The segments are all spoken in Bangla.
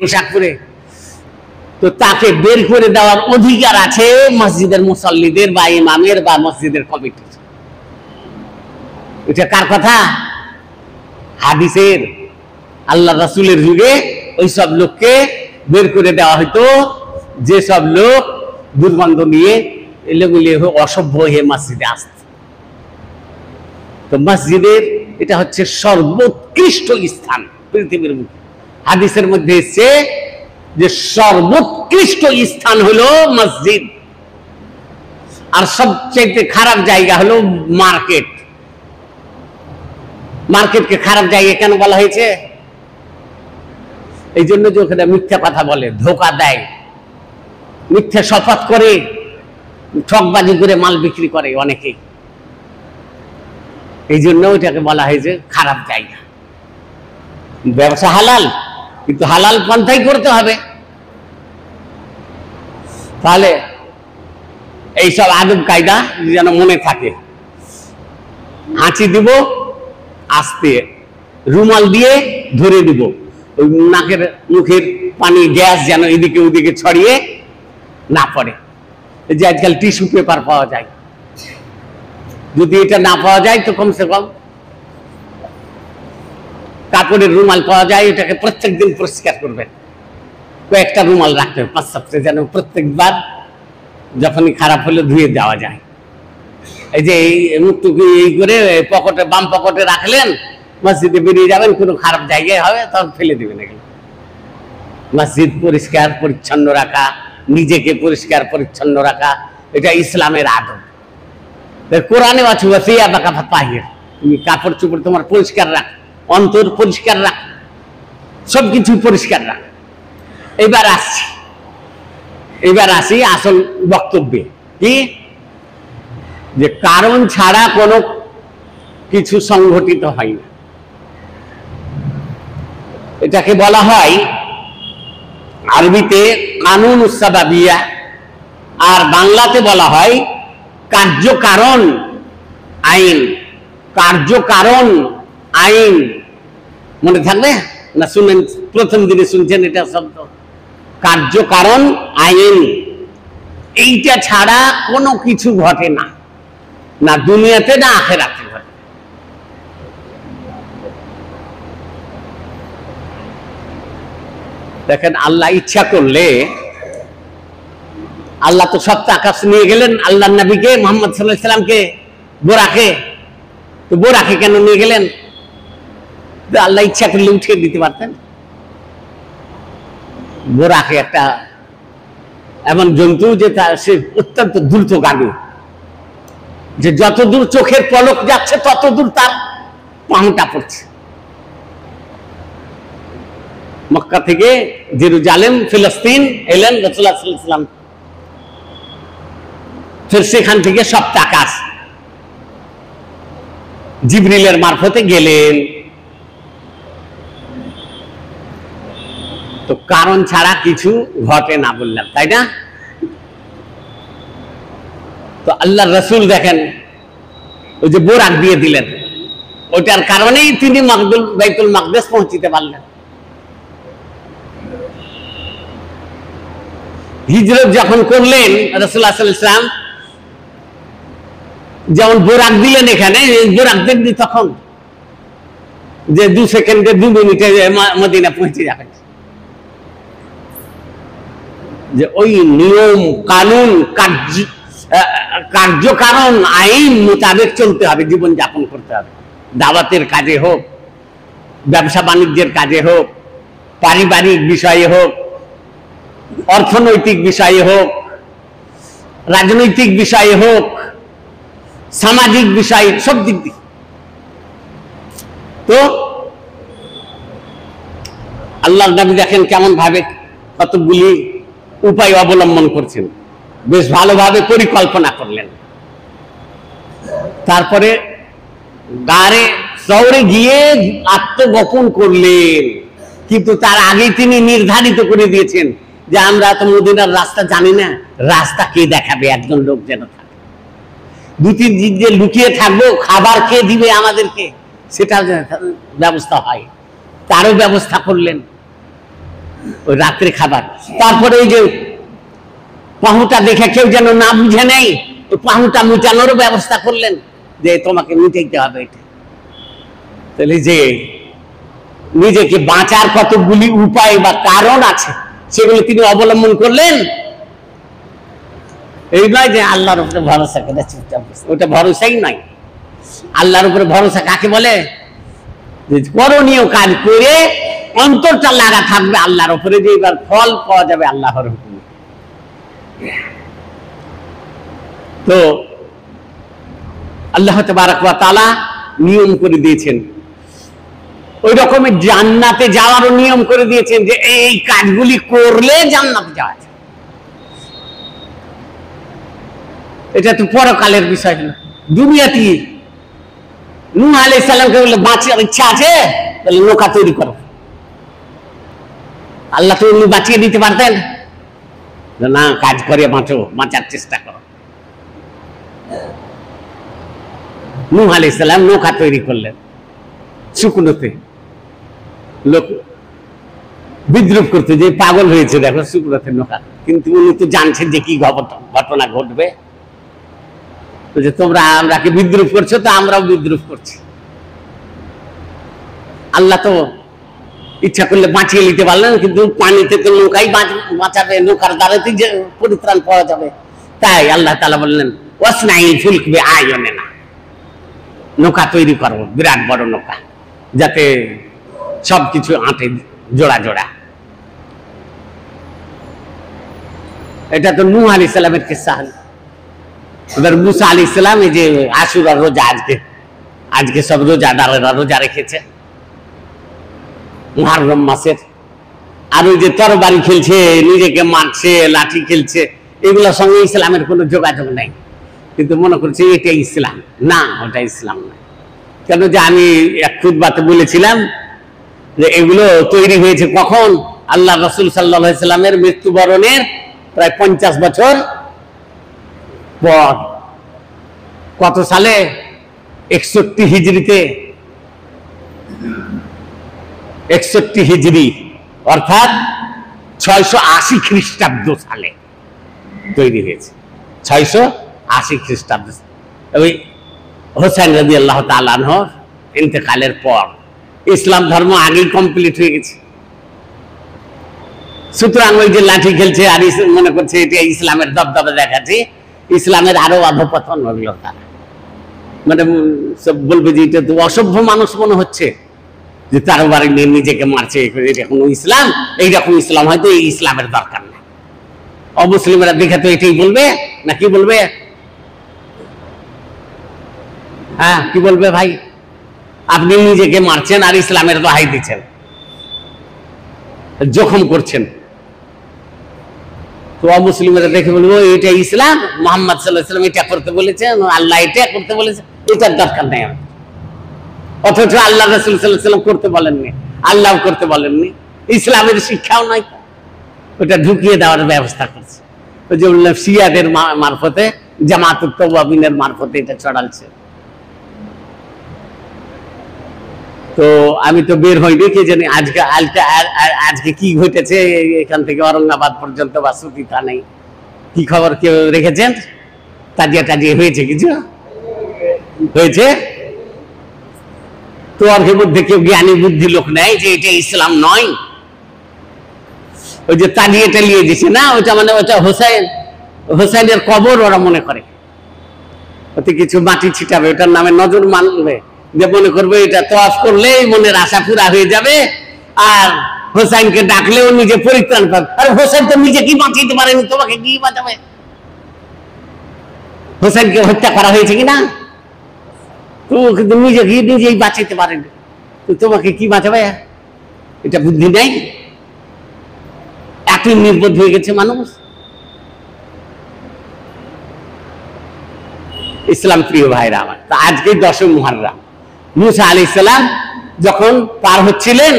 পোশাক পরে, তো তাকে বের করে দেওয়ার অধিকার আছে মসজিদের মুসল্লিদের বা ইমামের বা মসজিদের কমিটির। এটা কার কথা? হাদিসের। আল্লাহ রাসূলের যুগে ওই সব লোককে বের করে দেওয়া হতো যেসব লোক দুর্গন্ধ নিয়ে এলোমেলো অসভ্য হয়ে মসজিদে আসত। তো মসজিদের এটা হচ্ছে সর্বোৎকৃষ্ট স্থান পৃথিবীর বুকে। হাদিসের মধ্যে এসেছে যে সর্বোৎকৃষ্ট স্থান হলো মসজিদ, আর সবচেয়ে খারাপ জায়গা হলো মার্কেট। মার্কেটকে খারাপ জায়গা কেন বলা হয়েছে? এই জন্য যে ওখানে মিথ্যা কথা বলে, ধোকা দেয়, মিথ্যা শপথ করে, ঠকবাজি করে মাল বিক্রি করে অনেকেই। এই জন্য ওইটাকে বলা হয়েছে খারাপ জায়গা। ব্যবসা হালাল, কিন্তু হালাল পন্থাই করতে হবে। তাহলে এইসব আদব কায়দা যেন মনে থাকে। হাঁচি দিব আস্তে, রুমাল দিয়ে ধরে দিব, ওই নাকের মুখের পানি গ্যাস যেন এদিকে ওদিকে ছড়িয়ে না পড়ে। এই যে আজকাল টিস্যু পেপার পাওয়া যায়, যদি এটা না পাওয়া যায় তো কমসে কম কাপড়ের রুমাল পাওয়া যায়, এটাকে প্রত্যেকদিন পরিষ্কার করবেন। কয়েকটা রুমাল রাখতে হবে 5-7, যেন প্রত্যেকবার যখনই খারাপ হলে ধুয়ে দেওয়া যায়। এই যে এই মুখটুকু এই করে পকেটে, বাম পকেটে রাখলেন, মসজিদে বেরিয়ে যাবেন, কোনো খারাপ জায়গায় হবে তখন ফেলে দেবেন এগুলো। মসজিদ পরিষ্কার পরিচ্ছন্ন রাখা, নিজেকে পরিষ্কার পরিচ্ছন্ন রাখা, এটা ইসলামের আদব। কোরআনে আছে ওয়াসিয়া বাকা তাহির, তুমি কাপড় চোপড় তোমার পরিষ্কার রাখ, অন্তর পরিষ্কার রাখ, সবকিছু পরিষ্কার রাখ। এবার আসি আসল বক্তব্যে। কি? যে কারণ ছাড়া কোনো কিছু সংঘটিত হয় না, এটাকে বলা হয় আরবিতে কানুন উসাবাবিয়া, আর বাংলাতে বলা হয় কার্যকারণ আইন। কার্যকারণ আইন মনে থাকবে না? শুনেন, প্রথম দিনে শুনছেন এটা শব্দ, কার্যকারণ আইন। এইটা ছাড়া কোনো কিছু ঘটে না, না দুনিয়াতে না আখিরাতে ঘটে। দেখেন, আল্লাহ ইচ্ছা করলে, আল্লাহ তো সপ্ত আকাশ নিয়ে গেলেন আল্লাহ নবীকে মুহাম্মদ সাল্লাল্লাহু আলাইহি সাল্লামকে, বোরাকে। তো বোরাকে কেন নিয়ে গেলেন? আল্লাহ ইচ্ছা করলে উঠিয়ে দিতে পারতেন। বোরাকে একটা এমন জন্তু যে সে অত্যন্ত দ্রুতগামী, যে যত দূর চোখের পলক যাচ্ছে তত দূর তার পাহুটা পড়ছে। মক্কা থেকে জেরুজালেম, ফিলিস্তিন এলেন রাসূলুল্লাহ সাল্লাল্লাহু আলাইহি ওয়াসাল্লাম, ফির সেখান থেকে সপ্ত আকাশ জিবরিলের মারফতে গেলেন। তো কারণ ছাড়া কিছু ঘটে না বললাম, তাই না? তো আল্লাহর রাসূল দেখেন ওই যে বোরাক দিয়ে দিলেন, ওইটার কারণেই তিনি বাইতুল মাকদেস পৌঁছিতে পারলেন। হিজরত যখন করলেন রাসূলুল্লাহ সাল্লাল্লাহু আলাইহি ওয়াসাল্লাম, যেমন বোরাক দিলেন এখানে, বোরাক দেননি তখন যে 2 সেকেন্ডে 2 মিনিটে মদিনা পৌঁছে যাবে। যে ওই নিয়ম কানুন কার্যকারণ আইন মোতাবেক চলতে হবে, জীবন যাপন করতে হবে। দাওয়াতের কাজে হোক, ব্যবসা বাণিজ্যের কাজে হোক, পারিবারিক বিষয়ে হোক, অর্থনৈতিক বিষয়ে হোক, রাজনৈতিক বিষয়ে হোক, সামাজিক বিষয়, সব দিক দিয়ে। তো আল্লাহর নবী দেখেন কেমন ভাবে কতগুলি উপায় অবলম্বন করছেন, বেশ ভালোভাবে পরিকল্পনা করলেন। তারপরে গারে শহরে গিয়ে আত্মগোপন করলেন, কিন্তু তার আগে তিনি নির্ধারিত করে দিয়েছেন যে আমরা তো মদিনার রাস্তা জানি না, রাস্তা কে দেখাবে? একজন লোক যেন থাকে, 2-3 দিন যে লুকিয়ে থাকবো, খাবার কে দিবে আমাদেরকে, সেটা ব্যবস্থা হয়, তারও ব্যবস্থা করলেন। ওই রাত্রে খাবার। তারপরে ওই যে পাহুটা দেখে কেউ যেন না বুঝে নেই, ওই পাহুটা মিটানোরও ব্যবস্থা করলেন যে তোমাকে মিটাইতে হবে এটা। তাহলে যে নিজেকে বাঁচার কতগুলি উপায় বা কারণ আছে সেগুলো তিনি অবলম্বন করলেন। এই নয় যে আল্লাহর উপরে ভরসা করে চুপচাপ, ওটা ভরসাই নাই। আল্লাহর উপরে ভরসা কাকে বলে? করণীয় কাজ করে অন্তরটা লাগা থাকবে আল্লাহর উপরে, যে এবার ফল পাওয়া যাবে আল্লাহর হুকুমে। তো আল্লাহ তাবারক ওয়া তাআলা নিয়ম করে দিয়েছেন, ওই রকমের জান্নাতে যাওয়ারও নিয়ম করে দিয়েছেন যে এই কাজগুলি করলে জান্নাতে যাওয়া যায়। এটা তো পরকালের বিষয় না, দুনিয়াতে। নূহ আলাইহিস সালামকে বলে বাঁচার ইচ্ছা আছে, তাহলে নৌকা তৈরি করো। আল্লাহ তো উনি বাঁচিয়ে দিতে পারতেন না, কাজ করে বাঁচো, বাঁচার চেষ্টা করো। নূহ আলাইহিস সালাম নৌকা তৈরি করলেন শুকনোতে। লোক বিদ্রুপ করতে যে পাগল হয়েছে দেখো শুকনোতে নৌকা, কিন্তু উনি তো জানছেন যে কি ঘটনা ঘটবে। যে তোমরা আমরাকে বিদ্রুপ করছো, তো আমরাও বিদ্রুপ করছি। আল্লাহ তো ইচ্ছা করলে বাঁচিয়ে নিতে পারলেন, কিন্তু পানিতে তো নৌকাই বাঁচাবে, নৌকার দ্বারাতে যে পরিত্রাণ পাওয়া যাবে। তাই আল্লাহ তাআলা বললেন ওয়াসনাইল ফুলক বিআয়ুনিনা, নৌকা তৈরি করো, বিরাট বড় নৌকা, যাতে সবকিছু আঁটে জোড়া জোড়া। এটা তো নূহ আলাইহিস সালামের কিসসা। এবার মুসা আলাইহিস সালাম, এই যে আশুরার রোজা, আজকে সব রোজাদারেরা রোজা রেখেছে মুহররম মাসের। আর ওই যে তরবারি খেলছে, নিজেকে মারছে, লাঠি খেলছে, এগুলোর সঙ্গে ইসলামের কোনো যোগাযোগ নাই, কিন্তু মনে করছে এটা ইসলাম। না, ওটা ইসলাম না। কেন যে আমি এক খুতবাতে বলেছিলাম যে এগুলো তৈরি হয়েছে কখন? আল্লাহ রাসূল সাল্লাল্লাহু আলাইহি সাল্লামের মৃত্যুবরণের প্রায় 50 বছর পর। কত সালে? 61 হিজরিতে, 61 হিজরি অর্থাৎ 680 খ্রিস্টাব্দ সালে তৈরি হয়েছে। 680 খ্রিস্টাব্দ, ওই হোসেন রাদিয়াল্লাহু তাআলা আনহুর ইন্তেকালের পর। ইসলাম ধর্ম আগেই কমপ্লিট হয়ে গেছে। সুতরাং ওই যে লাঠি খেলছে আর মনে করছে এটা ইসলামের দবদবা দেখাচ্ছে, ইসলামের আরো অধঃপতন হলো। তারা মানে সব বলবে যে এটা তো অসভ্য মানুষ মনে হচ্ছে, যে তার বাড়ি নিয়ে নিজেকে মারছে, এটা কোনো ইসলাম? এইরকম ইসলাম হয়তো এই ইসলামের দরকার না। অমুসলিমরা দেখে তো এটাই বলবে, না কি বলবে? হ্যাঁ, কি বলবে ভাই? আপনি নিজেকে মারছেন আর ইসলামের দোহাই দিচ্ছেন, জখম করছেন। তো অমুসলিমরা দেখে বলবো এটা ইসলাম, মুহাম্মদ সাল্লাল্লাহু আলাইহি ওয়াসাল্লাম এটা করতে বলেছেন, আল্লাহ এটা করতে বলেছে, এটার দরকার নেই। অথচ আল্লাহ রাসূল সাল্লাল্লাহু আলাইহি ওয়াসাল্লাম করতে বলেননি, আল্লাহ করতে বলেননি, ইসলামের শিক্ষাও নাই, ওটা ঢুকিয়ে দেওয়ার ব্যবস্থা করছে। ওই যে বললাম শিয়াদের মারফতে, জামাতুত তাওয়াবিনের মারফতে এটা ছড়ালছে। তো আমি তো বের হইনি, কে জানি আজকে কি ঘটেছে এখান থেকে ঔরঙ্গাবাদ পর্যন্ত, বা সুতিতা নেই, কি খবর কেউ রেখেছেন? তাজিয়া টাজিয়া হয়েছে? কিছু হয়েছে? তো ওর মধ্যে কেউ জ্ঞানী বুদ্ধি লোক নেই যে এটা ইসলাম নয়? ওই যে তাজিয়া টালিয়ে দিছে না, ওটা মানে ওটা হোসাইনের কবর ওরা মনে করে, ওতে কিছু মাটি ছিটাবে, ওটার নামে নজর মানবে, যে মনে করবে এটা তওয়াফ করলেই মনের আশা পুরা হয়ে যাবে, আর হোসাইনকে ডাকলেও নিজে পরিত্রাণ পাবে। আর হোসাইন তো নিজে কি বাঁচাইতে পারেনি, তোমাকে কি বাঁচাবে? হোসাইনকে হত্যা করা হয়েছে কিনা? তো কিন্তু নিজেই বাঁচাইতে পারেনি, তো তোমাকে কি বাঁচাবে? এটা বুদ্ধি নাই, এতই নির্বোধ হয়ে গেছে মানুষ। ইসলাম প্রিয় ভাইরা আমার, তা আজকে 10 মুহররম মুসা আলাইহিস সালাম যখন পার হচ্ছিলেন,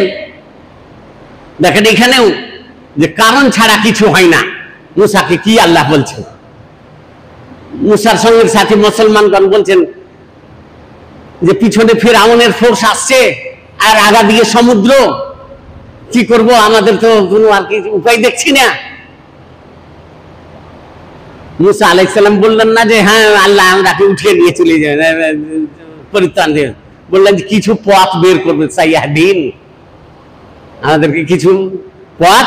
দেখেন এখানেও যে কারণ ছাড়া কিছু হয় না। মুসাকে কি আল্লাহ বলছেন? মুসার সঙ্গে সাথে মুসলমানগণ বলছেন যে পিছনে ফিরআউনের ফোর্স আসছে, আর আগা দিয়ে সমুদ্র, কি করব, আমাদের তো কোনো আর কি উপায় দেখছি না। মুসা আলাইহিস সালাম বললেন না যে হ্যাঁ আল্লাহ আমরাকে উঠিয়ে নিয়ে চলে যাবেন, পরিত্রাণ দিয়ে, বললেন যে কিছু পথ বের করবে, সাইয়াহদিন, আমাদেরকে কিছু পথ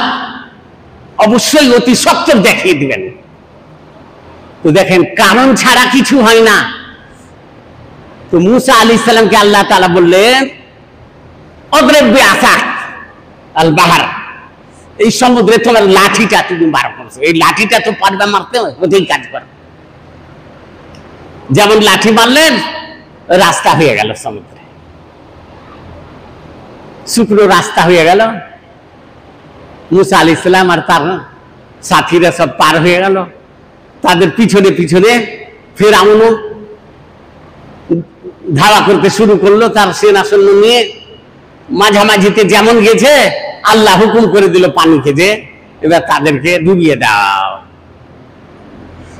অবশ্যই অতি সত্বর দেখিয়ে দিবেন। তো দেখেন, কারণ ছাড়া কিছু হয় না। তো মুসা আলাইহিস সালামকে আল্লাহ তাআলা বললেন অদরিব বিআসাক আল বাহর, এই সমুদ্রে তোমার লাঠিটা তুমি বার করছো, এই লাঠিটা তো পারবে মারতে, ওই কাজ করো। যেমন লাঠি মারলেন, রাস্তা হয়ে গেল, সমুদ্রে শুকনো রাস্তা হয়ে গেল। মুসা আলাইহিস সালাম আর তার সাথীরা সব পার হয়ে গেল। তাদের পিছনে পিছনে ফিরআউনও ধাওয়া করতে শুরু করলো তার সেনা সৈন্য নিয়ে। মাঝামাঝিতে যেমন গেছে, আল্লাহ হুকুম করে দিল পানিকে যে এবার তাদেরকে ডুবিয়ে দাও।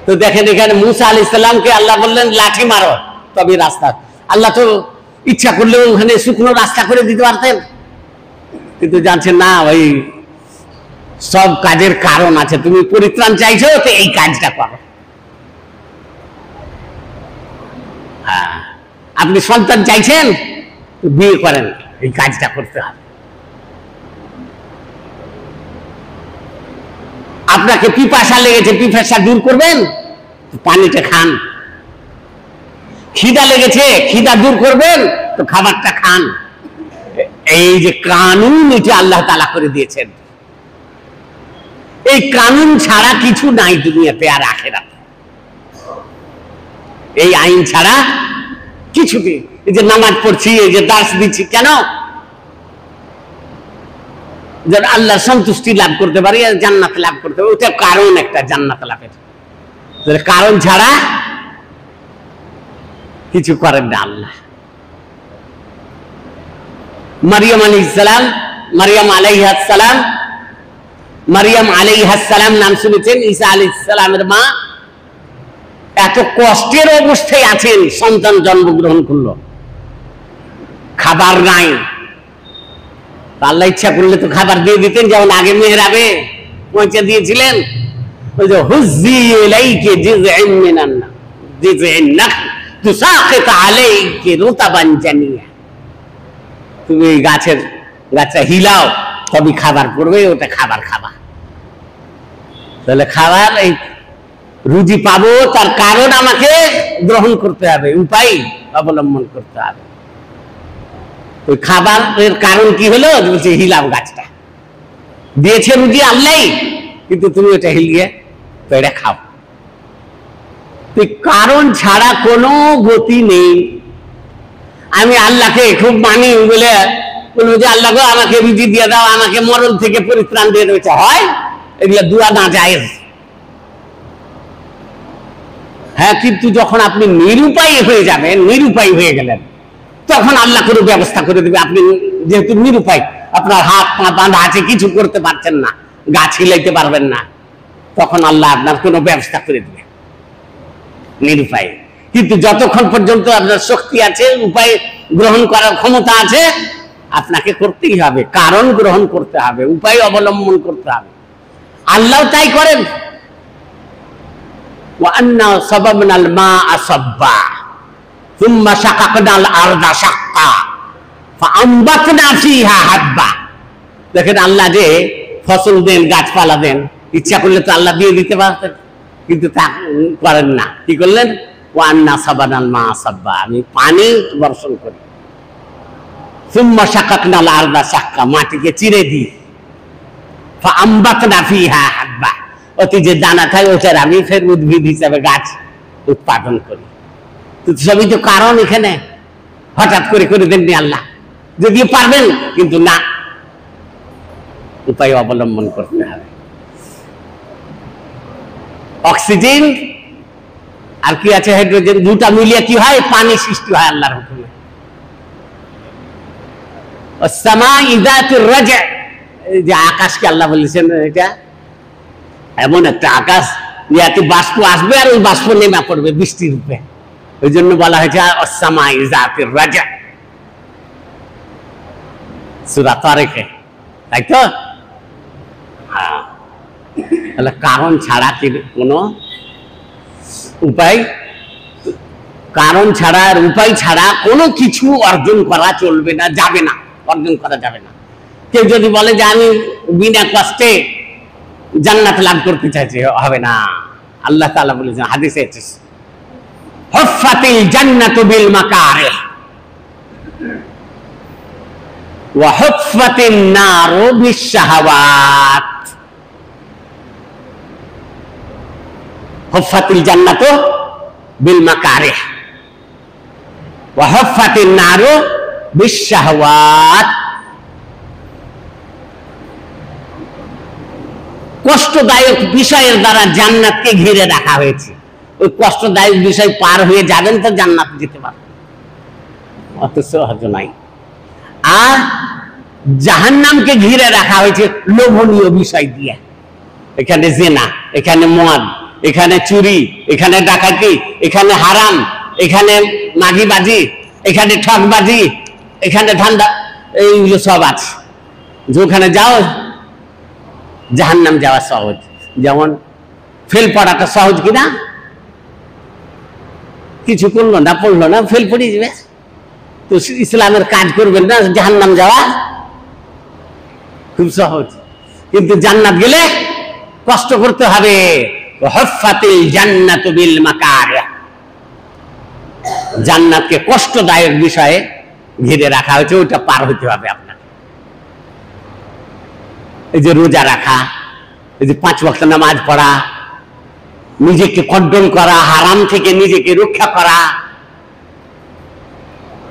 তো দেখেন, এখানে মুসা আলাইহিস সালামকে আল্লাহ বললেন লাঠি মারো তবে রাস্তা। আল্লাহ তো ইচ্ছা করলেও ওখানে শুকনো রাস্তা করে দিতে পারতেন, কিন্তু জানছেন না, ওই সব কাজের কারণ আছে। তুমি পরিত্রাণ চাইছো, তো এই কাজটা করো। হ্যাঁ, আপনি সন্তান চাইছেন, বিয়ে করেন, এই কাজটা করতে হবে। আপনাকে পিপাসা লেগেছে, পিপাসা দূর করবেন, পানিটা খান। খিদা লেগেছে, খিদা দূর করবেন, তো খাবারটা খান। এই যে কানুন, এটা আল্লাহ তাআলা করে দিয়েছেন। এই কানুন ছাড়া কিছু নাই দুনিয়াতে আর আখিরাতে। এই আইন ছাড়া কিছু নেই। এই যে নামাজ পড়ছি, এই যে দার্স দিচ্ছি, কেন? যেন আল্লাহর সন্তুষ্টি লাভ করতে পারি, জান্নাত লাভ করতে পারি। ওটা কারণ একটা জান্নাত লাভের। কারণ ছাড়া কিছু করেন না আল্লাহ। মারিয়াম আলাইহিস সালাম, মারিয়াম আলাইহাস সালাম নাম শুনেছেন, ঈসা আলাইহিস সালামের মা এত কষ্টের অবস্থায় আছেন, সন্তান জন্মগ্রহণ করলো, খাবার নাই। আল্লাহ ইচ্ছা করলে তো খাবার দিয়ে দিতেন, যেমন আগে মেহরাবে পৌঁছে দিয়েছিলেন। ওই যে হুজ্জি ইলাইকি জিযআন মিনান নাখল তুসাকিত আলাইকি রুতাবান জানিয়া, তুমি এই গাছটা হিলাও, তবে খাবার পড়বে, ওটা খাবার খাবা। তাহলে খাবার, এই রুজি পাবো, তার কারণ আমাকে গ্রহণ করতে হবে, উপায় অবলম্বন করতে হবে। ওই খাবারের কারণ কি হলো? বলছে হিলাও গাছটা, দিয়েছে রুজি আল্লাহ, কিন্তু তুমি ওটা হিলিয়ে তো এটা খাও। কারণ ছাড়া কোনো গতি নেই। আমি আল্লাহকে খুব মানি বলে বলবো যে আল্লাহ গো আমাকে রুজি দিয়ে দাও, আমাকে মরণ থেকে পরিত্রাণ দিয়ে দিতে হয়, এগুলো দুয়া না জায়েজ। হ্যাঁ, কিন্তু যখন আপনি নিরুপায় হয়ে যাবেন, নিরুপায় হয়ে গেলেন, তখন আল্লাহ কোনো ব্যবস্থা করে দেবে। আপনি যেহেতু নিরুপায়, আপনার হাত পা বাঁধা আছে, কিছু করতে পারছেন না, গাছ হিলাইতে পারবেন না, তখন আল্লাহ আপনার কোনো ব্যবস্থা করে দেবে, নিরুপায়। কিন্তু যতক্ষণ পর্যন্ত আপনার শক্তি আছে, উপায় গ্রহণ করার ক্ষমতা আছে, আপনাকে করতেই হবে, কারণ গ্রহণ করতে হবে, উপায় অবলম্বন করতে হবে। আল্লাহ তাই করেন। وأنا صببنا الماء صبا ثم شققنا الأرض شقا فأنبتنا فيها حبا। দেখেন, আল্লাহ যে ফসল দেন, গাছপালা দেন, ইচ্ছা করলে তো আল্লাহ দিয়ে দিতে পারতেন, কিন্তু তা করেন না। কি করলেন? ওয়ান্না সাবানাল মা সাব্বা, আমি পানি বর্ষণ করি। সুম্মা শাকাকনাল আরদা শাক্কা, মাটিকে চিরে দিই। ফাআমবাতনা ফিহা হাব্বা, অতি যে দানা থাকে ওটার আমি ফের উদ্ভিদ হিসাবে গাছ উৎপাদন করি। তো সবই তো কারণ। এখানে হঠাৎ করে করে দেননি আল্লাহ, যদিও পারবেন, কিন্তু না, উপায় অবলম্বন করতে হবে। অক্সিজেন আর কি আছে, হাইড্রোজেন, দুটা মিলিয়ে কি হয়? পানি সৃষ্টি হয় আল্লাহর হুকুমে। যে আকাশকে আল্লাহ বলেছেন, এটা এমন একটা আকাশ ইয়াতে বাষ্প আসবে, আর ওই বাষ্প নেমে পড়বে বৃষ্টির রূপে। ওই জন্য বলা হয়েছে সূরা তারিকে তাই তো? হ্যাঁ, তাহলে কারণ ছাড়া কি কোনো উপায়, কারণ ছাড়া আর উপায় ছাড়া কোনো কিছু অর্জন করা চলবে না, যাবে না, অর্জন করা যাবে না। কেউ যদি বলে যে আমি বিনা কষ্টে জান্নাত লাভ করতে চাইছি, হবে না। আল্লাহ তাআলা বলেছেন হাদিসে এসেছে, হুফফাতিল জান্নাতু বিল মাকারিহ ওয়া হুফফাতিন নারু বিশ শাহাওয়াত। হুফফাতিল জান্নাতু বিল মাকারিহ ওয়া হুফফাতিন নারু বিশ শাহাওয়াত। কষ্টদায়ক বিষয়ের দ্বারা জান্নাতকে ঘিরে রাখা হয়েছে। ওই কষ্টদায়ক বিষয় পার হয়ে যাবেন তো জান্নাত যেতে পারবেন, অত সহজ নাই। আর জাহান্নামকে ঘিরে রাখা হয়েছে লোভনীয় বিষয় দিয়ে। এখানে জিনা, এখানে মদ, এখানে চুরি, এখানে ডাকাতি, এখানে হারাম, এখানে মাগিবাজি, এখানে ঠকবাজি, এখানে ধান্দা, এইগুলো সব আছে। যেখানে যাও জাহান্নাম যাওয়া সহজ। যেমন ফেল পড়াটা সহজ কিনা? কিছু করলো না, পড়লো না, ফেল পড়ে যাবে। তো ইসলামের কাজ করবেন না, জাহান্নাম যাওয়া খুব সহজ। কিন্তু জান্নাত গেলে কষ্ট করতে হবে। হুফফাতিল জান্নাতু বিল মাকারিহ, জান্নাতকে কষ্টদায়ক বিষয়ে ঘিরে রাখা হয়েছে, ওইটা পার হতে হবে আপনার। এই যে রোজা রাখা, এই যে 5 ওয়াক্ত নামাজ পড়া, নিজেকে কন্ট্রোল করা, হারাম থেকে নিজেকে রক্ষা করা,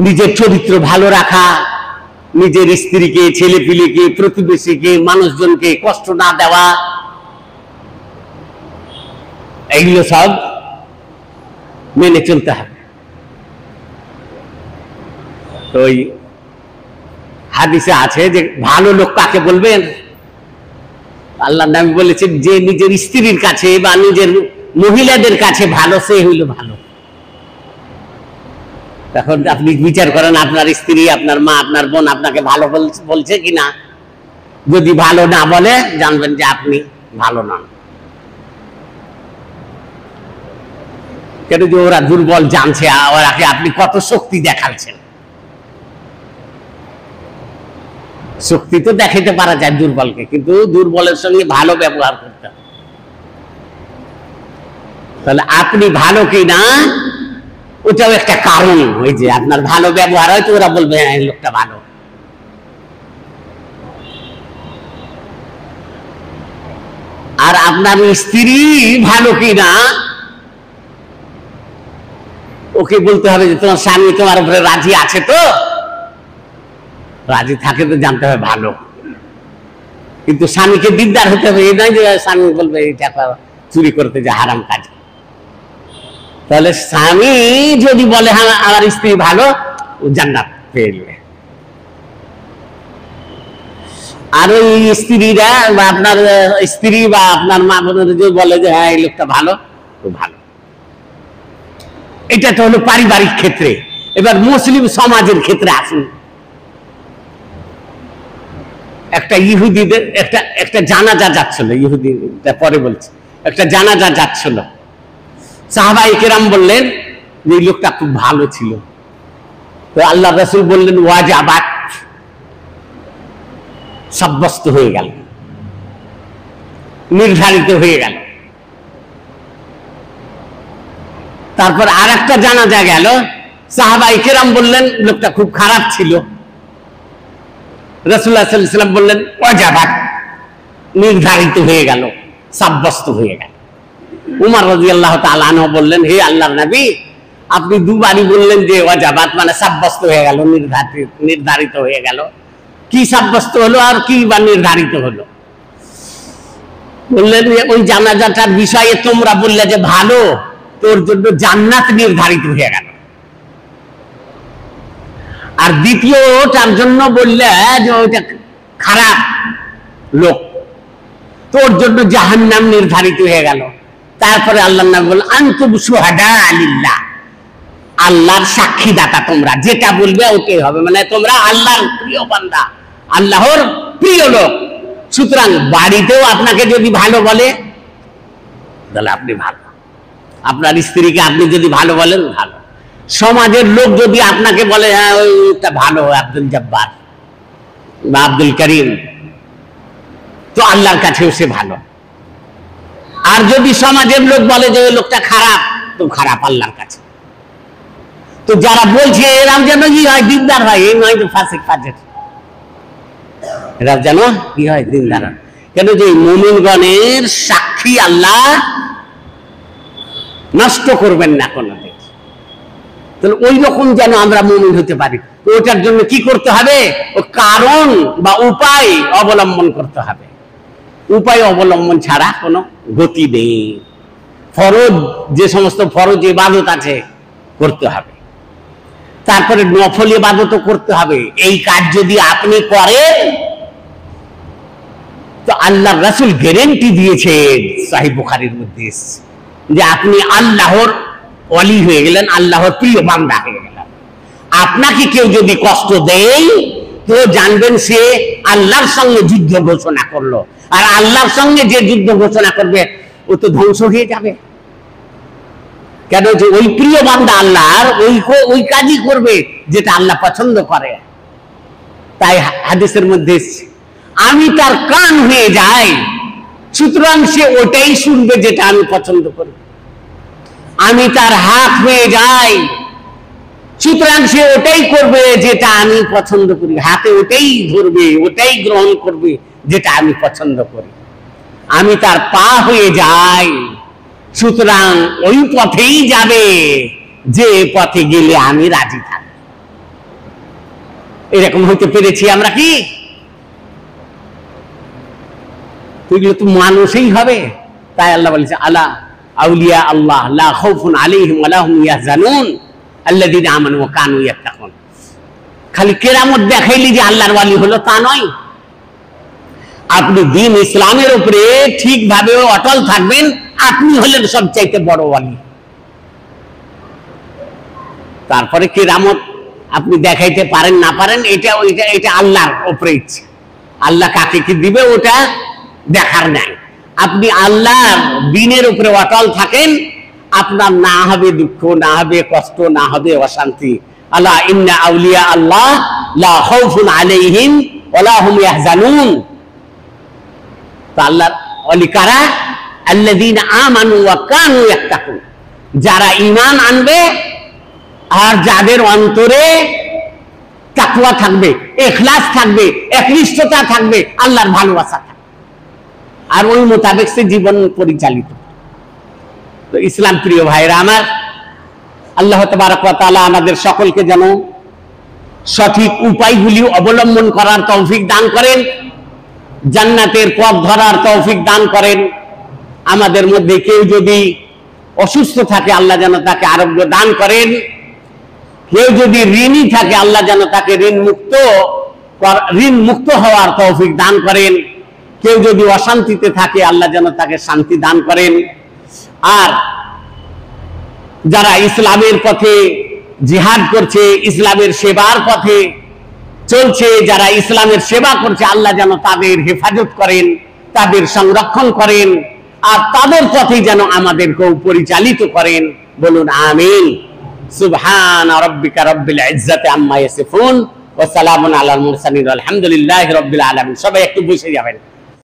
নিজের চরিত্র ভালো রাখা, নিজের স্ত্রীকে, ছেলেপিলেকে, প্রতিবেশীকে, মানুষজনকে কষ্ট না দেওয়া, এইগুলো সব মেনে চলতে হবে। তো ওই হাদিসে আছে যে ভালো লোক কাকে বলবেন? আল্লাহ নবী বলেছেন যে নিজের স্ত্রীর কাছে বা নিজের মহিলাদের কাছে ভালো, সে হইল ভালো। তখন আপনি বিচার করেন আপনার স্ত্রী, আপনার মা, আপনার বোন আপনাকে ভালো বলছে কিনা। যদি ভালো না বলে, জানবেন যে আপনি ভালো নন। কেন যে ওরা দুর্বল জানছে, ওরাকে আপনি কত শক্তি দেখাচ্ছেন। শক্তি তো দেখাইতে পারা যায় দুর্বলকে, কিন্তু দুর্বলের সঙ্গে ভালো ব্যবহার করতে হবে। তাহলে আপনি ভালো কিনা ওটাও একটা কারণ। ওই যে আপনার ভালো ব্যবহার হয় তো ওরা বলবে হ্যাঁ এই লোকটা ভালো। আর আপনার স্ত্রী ভালো কিনা ওকে বলতে হবে যে তোমার স্বামী তোমার উপরে রাজি আছে তো। রাজি থাকে তো জানতে হবে ভালো। কিন্তু স্বামীকে দিকদার হতে হবে, এই নয় যে স্বামী বলবে এই টাকা চুরি করতে যে হারাম কাজ। তাহলে স্বামী যদি বলে হ্যাঁ আমার স্ত্রী ভালো, ও জান্নাত পেয়ে যাবে। আর ওই স্ত্রীরা বা আপনার স্ত্রী বা আপনার মা বোনের যদি বলে যে হ্যাঁ এই লোকটা ভালো, তো ভালো। এটা তো হলো পারিবারিক ক্ষেত্রে। এবার মুসলিম সমাজের ক্ষেত্রে আসুন। একটা ইহুদিদের একটা জানাজা যাচ্ছিল, ইহুদি পরে বলছে, একটা জানাজা যাচ্ছিল। সাহাবায়ে কেরাম বললেন যে এই লোকটা খুব ভালো ছিল। তো আল্লাহ রাসূল বললেন ওয়াজাবাত, সাব্যস্ত হয়ে গেল, নির্ধারিত হয়ে গেল। তারপর আর একটা জানাজা গেল, সাহাবায়ে কেরাম বললেন লোকটা খুব খারাপ ছিল। রাসূলুল্লাহ সাল্লাল্লাহু আলাইহি ওয়াসাল্লাম বললেন ওয়াজাবাত, নির্ধারিত হয়ে গেল, সাব্যস্ত হয়ে গেল। উমর রাদিয়াল্লাহু তাআলা আনহু বললেন হে আল্লাহর নবী, আপনি দুবারই বললেন যে ওয়াজাবাত মানে সাব্যস্ত হয়ে গেল, নির্ধারিত হয়ে গেল। কি সাব্যস্ত হলো আর কি বা নির্ধারিত হলো? বললেন ওই জানাজাটার বিষয়ে তোমরা বললে যে ভালো, তোর জন্য জান্নাত নির্ধারিত হয়ে গেল। আর দ্বিতীয়টার জন্য বললে যে ওইটা খারাপ লোক, তোর জন্য জাহান্নাম নির্ধারিত হয়ে গেল। তারপরে আল্লাহর নবী বললেন আনতুম শুহাদা লিল্লাহ, আল্লাহর সাক্ষীদাতা তোমরা, যেটা বলবে ওটাই হবে। মানে তোমরা আল্লাহর প্রিয় বান্দা, আল্লাহর প্রিয় লোক। সুতরাং বাড়িতেও আপনাকে যদি ভালো বলে তাহলে আপনি ভালো, আপনার স্ত্রীকে আপনি যদি ভালো বলেন ভালো, সমাজের লোক যদি আপনাকে বলে হ্যাঁ ওইটা ভালো আব্দুল জব্বার বা আব্দুল করিম, তো আল্লাহর কাছেও সে ভালো। আর যদি সমাজের লোক বলে যে ওই লোকটা খারাপ, তো খারাপ আল্লাহর কাছে। তো যারা বলছে এরাও যেন কি হয়, দিনদার হয়, এই নয় তো ফাসিক ফাজের, এরা যেন কি হয়, দিনদার হয়। কেন যে মুমিনগণের সাক্ষী আল্লাহ নষ্ট করবেন না কোনোদিন। তাহলে ওই রকম যেন আমরা মুমিন হতে পারি, তো ওটার জন্য কি করতে হবে, ও কারণ বা উপায় অবলম্বন করতে হবে। উপায় অবলম্বন ছাড়া কোনো গতি নেই। ফরজ, যে সমস্ত ফরজ ইবাদত আছে করতে হবে, তারপরে নফল ইবাদতও করতে হবে। এই কাজ যদি আপনি করেন তো আল্লাহর রাসূল গ্যারান্টি দিয়েছেন, সহিহ বুখারীর মধ্যে এসেছে, যে আপনি আল্লাহর ওয়ালি হয়ে গেলেন, আল্লাহর প্রিয় বান্দা হয়ে গেলেন। আপনাকে কেউ যদি কষ্ট দেয় তো জানবেন সে আল্লাহর সঙ্গে যুদ্ধ ঘোষণা করলো, আর আল্লাহর সঙ্গে যে যুদ্ধ ঘোষণা করবে ও তো ধ্বংস হয়ে যাবে। কেন যে ওই প্রিয় বান্দা আল্লাহর ওই কাজই করবে যেটা আল্লাহ পছন্দ করে। তাই হাদিসের মধ্যে আমি তার কান হয়ে যাই, সুতরাং সে ওটাই শুনবে যেটা আমি পছন্দ করি। আমি তার হাত হয়ে যাই, সুতরাং সে ওটাই করবে যেটা আমি পছন্দ করি। হাতে ওটাই ধরবে, ওটাই গ্রহণ করবে যেটা আমি পছন্দ করি। আমি তার পা হয়ে যাই, সুতরাং ওই পথেই যাবে যে পথে গেলে আমি রাজি থাকি। এরকম হইতে পেরেছি আমরা কি? এগুলো তো মানুষই হবে। তাই আল্লাহ বলেছে আলা আউলিয়া আল্লাহ লা খাউফুন আলাইহিম ওয়া লা হুম ইয়াহজানুন আল্লাযীনা আমানু ওয়া কানু ইয়াত্তাকুন। খালি কেরামত দেখাইলি যে আল্লাহর ওয়ালি হলো তা নয়। আপনি দ্বীন ইসলামের উপরে ঠিকভাবে অটল থাকবেন, আপনি হলেন সবচাইতে বড় ওয়ালি। তারপরে কেরামত আপনি দেখাইতে পারেন না পারেন এটা এটা আল্লাহর উপরে ইচ্ছে। আল্লাহ কাকে কি দিবে ওটা দেখার নাই। আপনি আল্লাহর দ্বীনের উপরে অটল থাকেন, আপনার না হবে দুঃখ, না হবে কষ্ট, না হবে অশান্তি। আলা ইন্না আউলিয়া আল্লাহ লা খাউফুন আলাইহিম ওয়া লা হুম ইয়াহজানুন। তো আল্লাহর ওয়ালি কারা? আল্লাযীনা আমানু ওয়া কানু ইয়াত্তাকুন, যারা ঈমান আনবে আর যাদের অন্তরে তাকওয়া থাকবে, ইখলাস থাকবে, একনিষ্ঠতা থাকবে, আল্লাহর ভালোবাসা থাকবে, আর ওই মোতাবেক সে জীবন পরিচালিত। তো ইসলাম প্রিয় ভাইরা আমার, আল্লাহ তাবারক ওয়া তাআলা আমাদের সকলকে যেন সঠিক উপায়গুলি অবলম্বন করার তৌফিক দান করেন, জান্নাতের পথ ধরার তৌফিক দান করেন। আমাদের মধ্যে কেউ যদি অসুস্থ থাকে আল্লাহ যেন তাকে আরোগ্য দান করেন। কেউ যদি ঋণী থাকে আল্লাহ যেন তাকে ঋণ মুক্ত হওয়ার তৌফিক দান করেন। কেউ যদি অশান্তিতে থাকে আল্লাহ যেন তাকে শান্তি দান করেন। আর যারা ইসলামের পথে জিহাদ করছে, ইসলামের সেবার পথে চলছে, যারা ইসলামের সেবা করছে আল্লাহ যেন তাদের হেফাজত করেন, তাদের সংরক্ষণ করেন, আর তাদের পথে যেন আমাদেরকেও পরিচালিত করেন। বলুন আমিন। সুবহান রাব্বিকা রাব্বিল ইজ্জাতি আম্মা ইয়াসিফুন ওয়া সালামুন আলাল মুরসালিন আলহামদুলিল্লাহি রাব্বিল আলামিন। সবাই একটু বসে যাবেন।